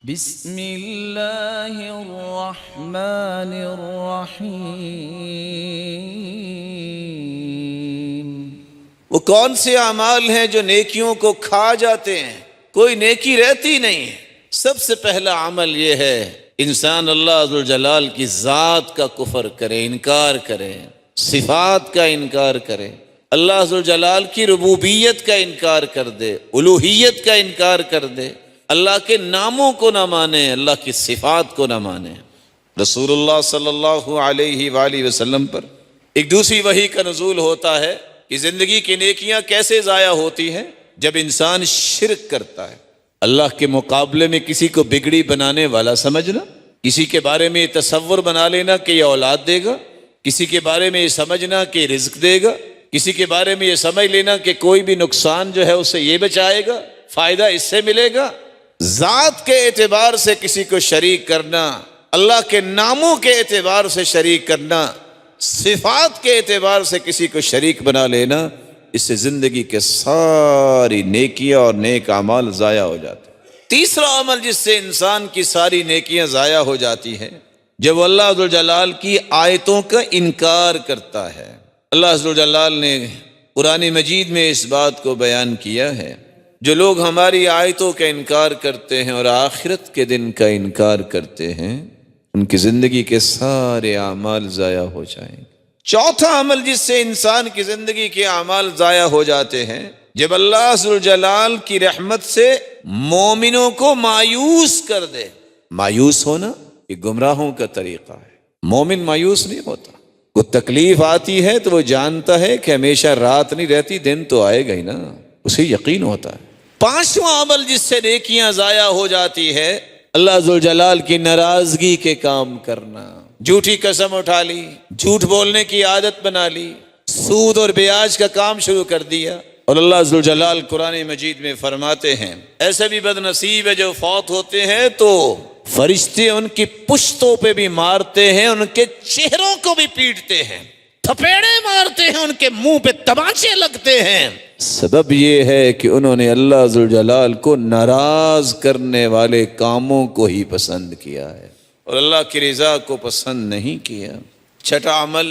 بسم اللہ الرحمن الرحیم۔ وہ کون سے اعمال ہیں جو نیکیوں کو کھا جاتے ہیں، کوئی نیکی رہتی نہیں ہے؟ سب سے پہلا عمل یہ ہے انسان اللہ ذوالجلال کی ذات کا کفر کرے، انکار کرے، صفات کا انکار کرے، اللہ ذوالجلال کی ربوبیت کا انکار کر دے، الوہیت کا انکار کر دے، اللہ کے ناموں کو نہ مانے، اللہ کی صفات کو نہ مانے۔ رسول اللہ صلی اللہ علیہ وآلہ وسلم پر ایک دوسری وحی کا نزول ہوتا ہے کہ زندگی کی نیکیاں کیسے ضائع ہوتی ہیں جب انسان شرک کرتا ہے، اللہ کے مقابلے میں کسی کو بگڑی بنانے والا سمجھنا، کسی کے بارے میں یہ تصور بنا لینا کہ یہ اولاد دے گا، کسی کے بارے میں یہ سمجھنا کہ رزق دے گا، کسی کے بارے میں یہ سمجھ لینا کہ کوئی بھی نقصان جو ہے اسے یہ بچائے گا، فائدہ اس سے ملے گا۔ ذات کے اعتبار سے کسی کو شریک کرنا، اللہ کے ناموں کے اعتبار سے شریک کرنا، صفات کے اعتبار سے کسی کو شریک بنا لینا، اس سے زندگی کے ساری نیکیاں اور نیک اعمال ضائع ہو جاتے ہیں۔ تیسرا عمل جس سے انسان کی ساری نیکیاں ضائع ہو جاتی ہیں، جب اللہ ذوالجلال کی آیتوں کا انکار کرتا ہے۔ اللہ ذوالجلال نے قرآن مجید میں اس بات کو بیان کیا ہے، جو لوگ ہماری آیتوں کا انکار کرتے ہیں اور آخرت کے دن کا انکار کرتے ہیں، ان کی زندگی کے سارے اعمال ضائع ہو جائیں گے۔ چوتھا عمل جس سے انسان کی زندگی کے اعمال ضائع ہو جاتے ہیں، جب اللہ ذوالجلال کی رحمت سے مومنوں کو مایوس کر دے۔ مایوس ہونا یہ گمراہوں کا طریقہ ہے، مومن مایوس نہیں ہوتا۔ کوئی تکلیف آتی ہے تو وہ جانتا ہے کہ ہمیشہ رات نہیں رہتی، دن تو آئے گا ہی نا، اسے یقین ہوتا ہے۔ پانچواں عمل جس سے نیکیاں ضائع ہو جاتی ہے، اللہ ذوالجلال کی ناراضگی کے کام کرنا۔ جھوٹی قسم اٹھا لی، جھوٹ بولنے کی عادت بنا لی، سود اور بیاج کا کام شروع کر دیا۔ اور اللہ ذوالجلال قرآن مجید میں فرماتے ہیں ایسے بھی بد نصیب ہے جو فوت ہوتے ہیں تو فرشتے ان کی پشتوں پہ بھی مارتے ہیں، ان کے چہروں کو بھی پیٹتے ہیں، تھپیڑے مارتے ہیں، ان کے منہ پہ تمانچے لگتے ہیں۔ سبب یہ ہے کہ انہوں نے اللہ ذوالجلال کو ناراض کرنے والے کاموں کو ہی پسند کیا ہے اور اللہ کی رضا کو پسند نہیں کیا۔ چھٹا عمل،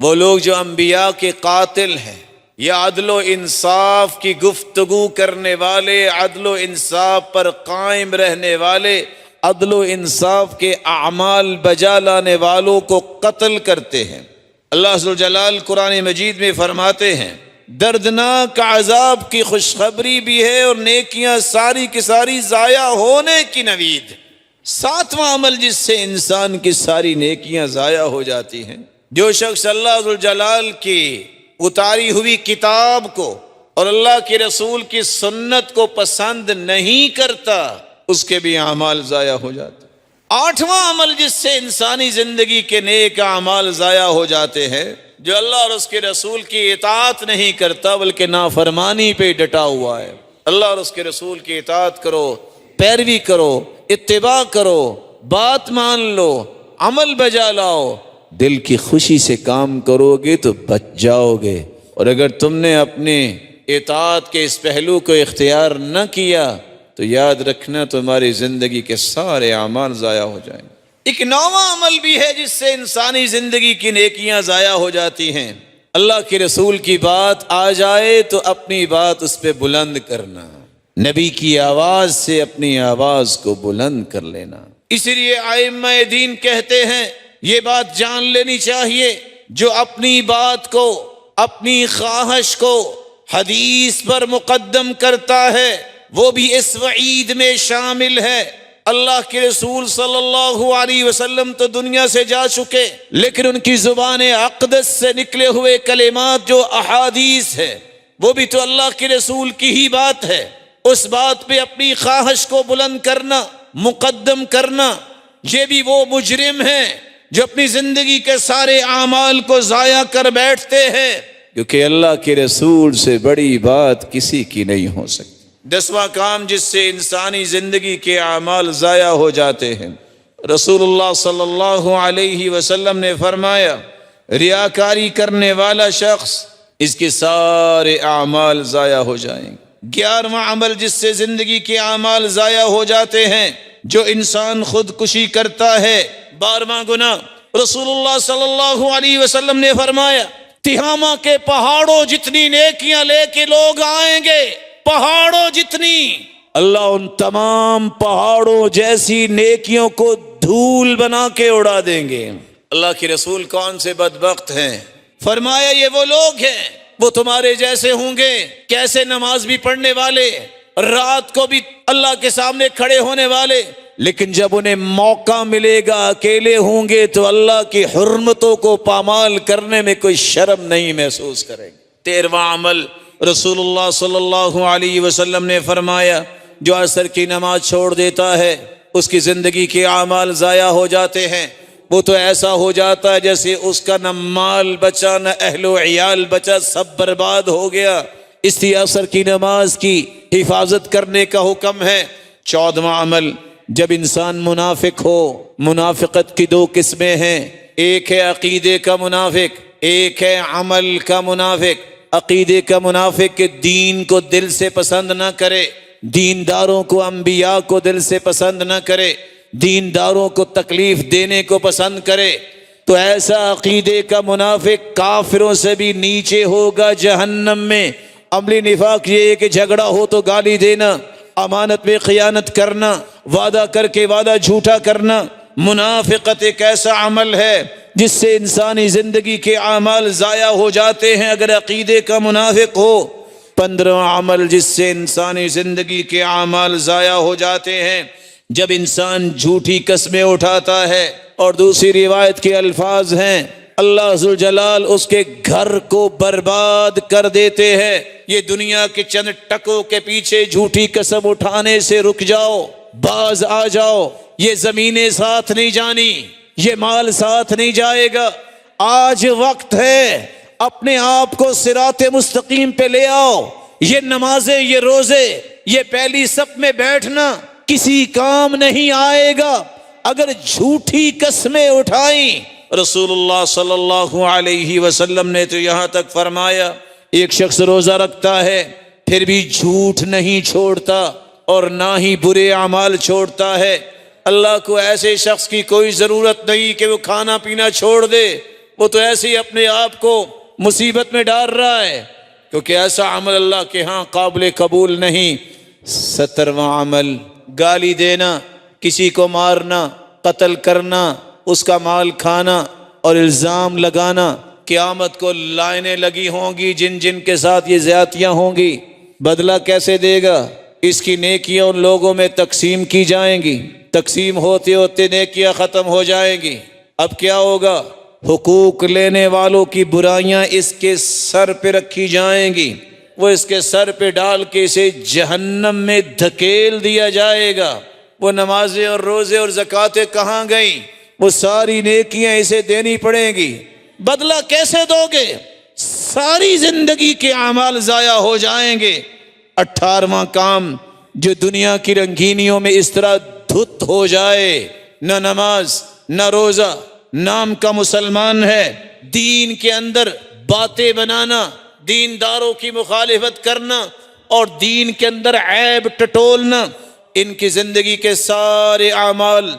وہ لوگ جو انبیاء کے قاتل ہیں یا عدل و انصاف کی گفتگو کرنے والے، عدل و انصاف پر قائم رہنے والے، عدل و انصاف کے اعمال بجا لانے والوں کو قتل کرتے ہیں۔ اللہ ذوالجلال قرآن مجید میں فرماتے ہیں دردناک عذاب کی خوشخبری بھی ہے اور نیکیاں ساری کی ساری ضائع ہونے کی نوید۔ ساتواں عمل جس سے انسان کی ساری نیکیاں ضائع ہو جاتی ہیں، جو شخص اللہ ذوالجلال کی اتاری ہوئی کتاب کو اور اللہ کے رسول کی سنت کو پسند نہیں کرتا، اس کے بھی اعمال ضائع ہو جاتے ہیں۔ آٹھواں عمل جس سے انسانی زندگی کے نیک اعمال ضائع ہو جاتے ہیں، جو اللہ اور اس کے رسول کی اطاعت نہیں کرتا بلکہ نافرمانی پہ ڈٹا ہوا ہے۔ اللہ اور اس کے رسول کی اطاعت کرو، پیروی کرو، اتباع کرو، بات مان لو، عمل بجا لاؤ، دل کی خوشی سے کام کرو گے تو بچ جاؤ گے، اور اگر تم نے اپنے اطاعت کے اس پہلو کو اختیار نہ کیا تو یاد رکھنا تمہاری زندگی کے سارے اعمال ضائع ہو جائیں گے۔ ایک نواں عمل بھی ہے جس سے انسانی زندگی کی نیکیاں ضائع ہو جاتی ہیں، اللہ کے رسول کی بات آ جائے تو اپنی بات اس پہ بلند کرنا، نبی کی آواز سے اپنی آواز کو بلند کر لینا۔ اسی لیے ائمہ دین کہتے ہیں یہ بات جان لینی چاہیے، جو اپنی بات کو، اپنی خواہش کو حدیث پر مقدم کرتا ہے وہ بھی اس وعید میں شامل ہے۔ اللہ کے رسول صلی اللہ علیہ وسلم تو دنیا سے جا چکے، لیکن ان کی زبان اقدس سے نکلے ہوئے کلمات جو احادیث ہے وہ بھی تو اللہ کے رسول کی ہی بات ہے۔ اس بات پہ اپنی خواہش کو بلند کرنا، مقدم کرنا، یہ بھی وہ مجرم ہیں جو اپنی زندگی کے سارے اعمال کو ضائع کر بیٹھتے ہیں، کیونکہ اللہ کے رسول سے بڑی بات کسی کی نہیں ہو سکتی۔ دسواں کام جس سے انسانی زندگی کے اعمال ضائع ہو جاتے ہیں، رسول اللہ صلی اللہ علیہ وسلم نے فرمایا ریاکاری کرنے والا شخص، اس کے سارے اعمال ضائع ہو جائیں گے۔ 11واں عمل جس سے زندگی کے اعمال ضائع ہو جاتے ہیں، جو انسان خودکشی کرتا ہے 12واں گناہ رسول اللہ صلی اللہ علیہ وسلم نے فرمایا تہامہ کے پہاڑوں جتنی نیکیاں لے کے لوگ آئیں گے، پہاڑوں جتنی، اللہ ان تمام پہاڑوں جیسی نیکیوں کو دھول بنا کے اڑا دیں گے۔ اللہ کے رسول کون سے بدبخت ہیں؟ فرمایا یہ وہ لوگ ہیں، وہ تمہارے جیسے ہوں گے، کیسے نماز بھی پڑھنے والے، رات کو بھی اللہ کے سامنے کھڑے ہونے والے، لیکن جب انہیں موقع ملے گا اکیلے ہوں گے تو اللہ کی حرمتوں کو پامال کرنے میں کوئی شرم نہیں محسوس کریں گے۔ 13واں عمل رسول اللہ صلی اللہ علیہ وسلم نے فرمایا جو عصر کی نماز چھوڑ دیتا ہے اس کی زندگی کے اعمال ضائع ہو جاتے ہیں، وہ تو ایسا ہو جاتا ہے جیسے اس کا نہ مال بچا نہ اہل و عیال بچا، سب برباد ہو گیا۔ اس لیے عصر کی نماز کی حفاظت کرنے کا حکم ہے۔ 14واں عمل جب انسان منافق ہو، منافقت کی 2 قسمیں ہیں، ایک ہے عقیدے کا منافق، ایک ہے عمل کا منافق۔ عقیدے کا منافق کہ دین کو دل سے پسند نہ کرے، دینداروں کو انبیاء کو دل سے پسند نہ کرے، دینداروں کو تکلیف دینے کو پسند کرے، تو ایسا عقیدے کا منافق کافروں سے بھی نیچے ہوگا جہنم میں۔ عملی نفاق یہ ہے کہ جھگڑا ہو تو گالی دینا، امانت میں خیانت کرنا، وعدہ کر کے وعدہ جھوٹا کرنا۔ منافقت ایک ایسا عمل ہے جس سے انسانی زندگی کے اعمال ضائع ہو جاتے ہیں اگر عقیدے کا منافق ہو۔ 15واں عمل جس سے انسانی زندگی کے اعمال ضائع ہو جاتے ہیں جب انسان جھوٹی قسمیں اٹھاتا ہے، اور دوسری روایت کے الفاظ ہیں اللہ ذوالجلال اس کے گھر کو برباد کر دیتے ہیں۔ یہ دنیا کے چند ٹکوں کے پیچھے جھوٹی قسم اٹھانے سے رک جاؤ، باز آ جاؤ، یہ زمینیں ساتھ نہیں جانی، یہ مال ساتھ نہیں جائے گا۔ آج وقت ہے اپنے آپ کو صراط مستقیم پہ لے آؤ۔ یہ نمازیں، یہ روزے، یہ پہلی صف میں بیٹھنا کسی کام نہیں آئے گا اگر جھوٹی قسمیں اٹھائیں۔ رسول اللہ صلی اللہ علیہ وسلم نے تو یہاں تک فرمایا ایک شخص روزہ رکھتا ہے پھر بھی جھوٹ نہیں چھوڑتا اور نہ ہی برے اعمال چھوڑتا ہے، اللہ کو ایسے شخص کی کوئی ضرورت نہیں کہ وہ کھانا پینا چھوڑ دے، وہ تو ایسے ہی اپنے آپ کو مصیبت میں ڈال رہا ہے، کیونکہ ایسا عمل اللہ کے ہاں قابل قبول نہیں۔ 17واں عمل گالی دینا، کسی کو مارنا، قتل کرنا، اس کا مال کھانا اور الزام لگانا۔ قیامت کو لائنیں لگی ہوں گی جن جن کے ساتھ یہ زیادتیاں ہوں گی، بدلہ کیسے دے گا؟ اس کی نیکیاں ان لوگوں میں تقسیم کی جائیں گی، تقسیم ہوتے ہوتے نیکیاں ختم ہو جائیں گی۔ اب کیا ہوگا؟ حقوق لینے والوں کی برائیاں اس کے سر پہ رکھی جائیں گی، وہ اس کے سر پہ ڈال کے اسے جہنم میں دھکیل دیا جائے گا۔ وہ نمازیں اور روزے اور زکاتیں کہاں گئیں؟ وہ ساری نیکیاں اسے دینی پڑیں گی۔ بدلہ کیسے دو گے؟ ساری زندگی کے اعمال ضائع ہو جائیں گے۔ 18واں کام جو دنیا کی رنگینیوں میں اس طرح دھت ہو جائے، نہ نماز نہ روزہ، نام کا مسلمان ہے، دین کے اندر باتیں بنانا، دینداروں کی مخالفت کرنا اور دین کے اندر عیب ٹٹولنا، ان کی زندگی کے سارے اعمال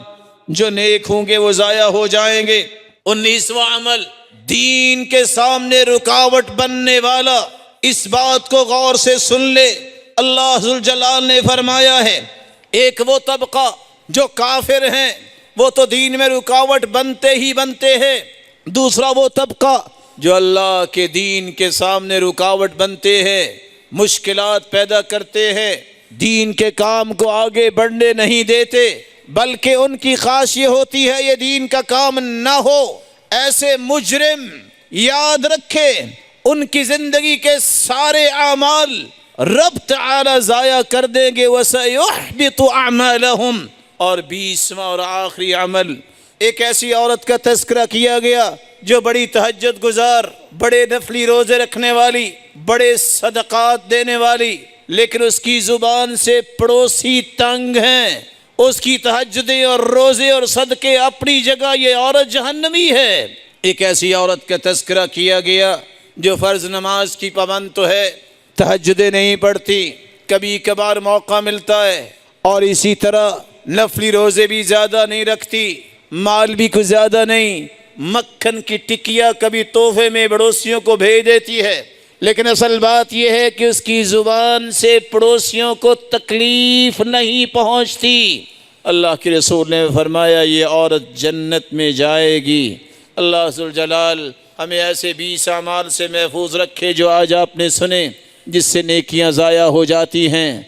جو نیک ہوں گے وہ ضائع ہو جائیں گے۔ 19واں عمل دین کے سامنے رکاوٹ بننے والا، اس بات کو غور سے سن لے، اللہ ذوالجلال نے فرمایا ہے ایک وہ طبقہ جو کافر ہیں وہ تو دین میں رکاوٹ بنتے ہی بنتے ہیں، دوسرا وہ طبقہ جو اللہ کے دین کے سامنے رکاوٹ بنتے ہیں، مشکلات پیدا کرتے ہیں، دین کے کام کو آگے بڑھنے نہیں دیتے، بلکہ ان کی خواہش یہ ہوتی ہے یہ دین کا کام نہ ہو۔ ایسے مجرم یاد رکھے ان کی زندگی کے سارے اعمال رب تعالی ضائع کر دیں گے، وَسَيُحْبِطُ أَعْمَالَهُمْ۔ اور 20واں اور آخری عمل ایک ایسی عورت کا تذکرہ کیا گیا جو بڑی تہجد گزار، بڑے نفلی روزے رکھنے والی، بڑے صدقات دینے والی، لیکن اس کی زبان سے پڑوسی تنگ ہیں، اس کی تہجدیں اور روزے اور صدقے اپنی جگہ، یہ عورت جہنمی ہے۔ ایک ایسی عورت کا تذکرہ کیا گیا جو فرض نماز کی پابند تو ہے، تہجدیں نہیں پڑھتی، کبھی کبھار موقع ملتا ہے، اور اسی طرح نفلی روزے بھی زیادہ نہیں رکھتی، مال بھی کچھ زیادہ نہیں، مکھن کی ٹکیا کبھی تحفے میں پڑوسیوں کو بھیج دیتی ہے، لیکن اصل بات یہ ہے کہ اس کی زبان سے پڑوسیوں کو تکلیف نہیں پہنچتی۔ اللہ کے رسول نے فرمایا یہ عورت جنت میں جائے گی۔ اللہ ذوالجلال ہمیں ایسے 20 اعمال سے محفوظ رکھے جو آج آپ نے سنے، جس سے نیکیاں ضائع ہو جاتی ہیں۔